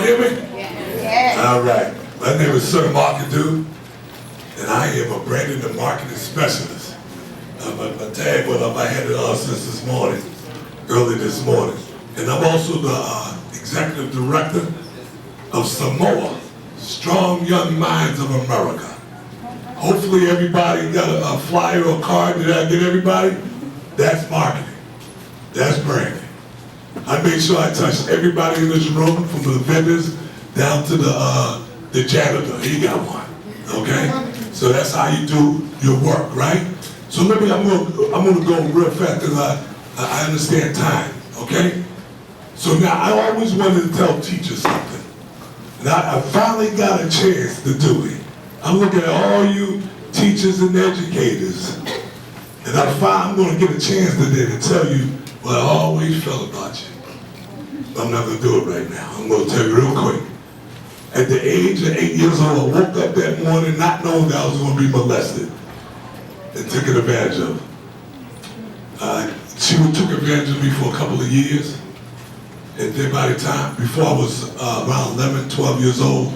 hear me? Yes. All right. My name is Sir Marketing, and I am a branding and marketing specialist. My tag went up. I had it on since this morning, early this morning. And I'm also the executive director of SYMOA, Strong Young Minds of America. Hopefully everybody got a flyer or card. Did I get everybody? That's marketing. That's branding. I make sure I touch everybody in this room, from the vendors down to the janitor. He got one. Okay? So that's how you do your work, right? So I'm gonna go real fast because I understand time. Okay? So now I always wanted to tell teachers something. Now I finally got a chance to do it. I'm looking at all you teachers and educators, and I'm going to get a chance today to tell you what I always felt about you. I'm not going to do it right now. I'm going to tell you real quick. At the age of 8 years old, I woke up that morning not knowing that I was going to be molested and taken advantage of. She took advantage of me for a couple of years, and then by the time, before I was around 11, 12 years old,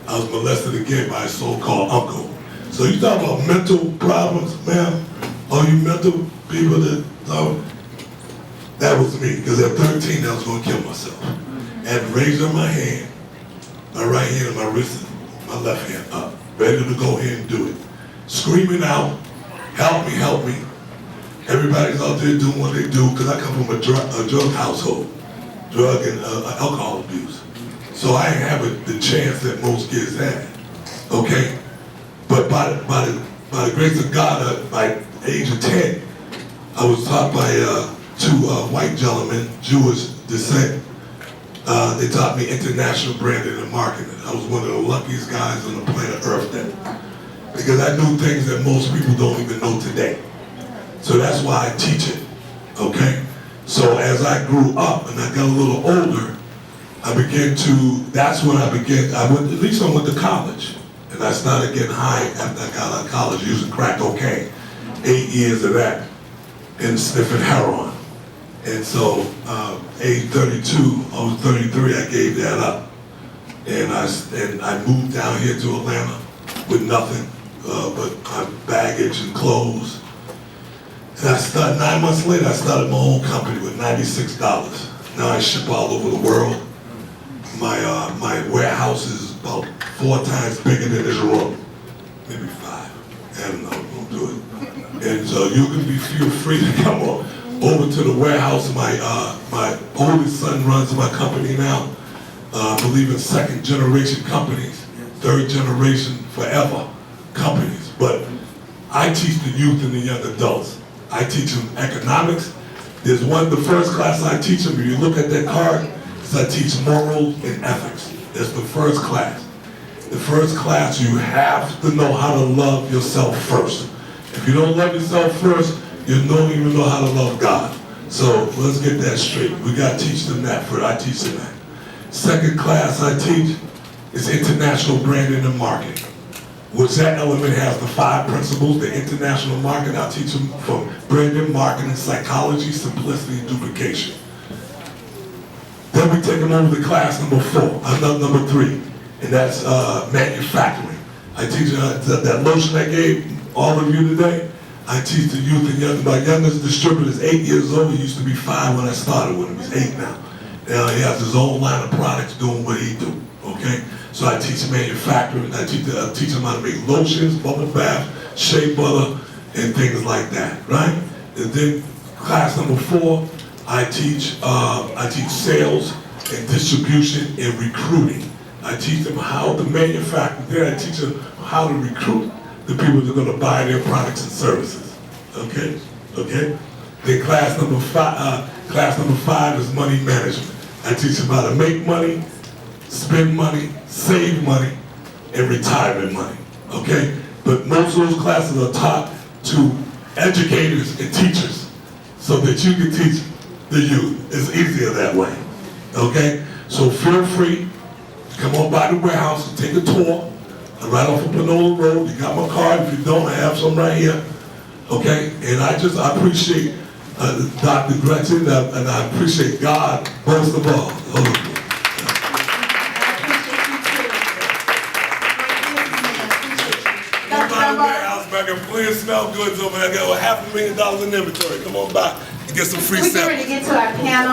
I was molested again by a so-called uncle. So you talk about mental problems, ma'am? All you mental people that was me. Because at 13, I was going to kill myself. I had raised up my hand, my right hand and my wrist, my left hand up, ready to go ahead and do it. Screaming out, help me, help me. Everybody's out there doing what they do, because I come from a drug household, drug and alcohol abuse. So I didn't have the chance that most kids had, okay? But by the grace of God, by age of 10, I was taught by two white gentlemen, Jewish descent. They taught me international branding and marketing. I was one of the luckiest guys on the planet Earth then, because I knew things that most people don't even know today. So that's why I teach it, okay? So as I grew up and I got a little older, that's when I went to college. And I started getting high after I got out of college, using crack cocaine. 8 years of that, and sniffing heroin. And so, age 32, I was 33, I gave that up. And I moved down here to Atlanta with nothing but my baggage and clothes. And I started, 9 months later, I started my own company with $96. Now I ship all over the world. My warehouse is about 4 times bigger than this room, maybe 5. I don't know, we'll do it. And so you can feel free to come over to the warehouse. My oldest son runs my company now. I believe in 2nd generation companies, 3rd generation forever companies. But I teach the youth and the young adults. I teach them economics. There's the first class I teach them, if you look at that card, I teach morals and ethics. That's the first class. The first class, you have to know how to love yourself first. If you don't love yourself first, you don't even know how to love God. So let's get that straight. We got to teach them that first. I teach them that. Second class I teach is international branding and marketing, which that element has the 5 principles, the international marketing. I'll teach them from branding, marketing, psychology, simplicity, and duplication. Then we take them over to class number 4, number 3, and that's manufacturing. I teach that lotion I gave all of you today. I teach the youth and young. My youngest distributor is 8 years old. He used to be 5 when I started with him. He's 8 now. Now he has his own line of products doing what he do. Okay, so I teach manufacturing. I teach them how to make lotions, bubble bath, shea butter, and things like that. Right? And then class number 4. I teach sales and distribution and recruiting. I teach them how to manufacture. Then I teach them how to recruit the people that are going to buy their products and services. Okay, okay. Then class number 5 is money management. I teach them how to make money, spend money, save money, and retirement money. Okay, but most of those classes are taught to educators and teachers, so that you can teach the youth. It's easier that way, okay? So feel free to come on by the warehouse and take a tour. I'm right off of Panola Road. You got my card. If you don't, I have some right here, okay? And I appreciate Dr. Gretchen, and I appreciate God most of all. got a member. warehouse back there, plenty of smell goods over there. I got $500,000 in inventory. Come on by and get some free We're getting samples. ready to get to our panel.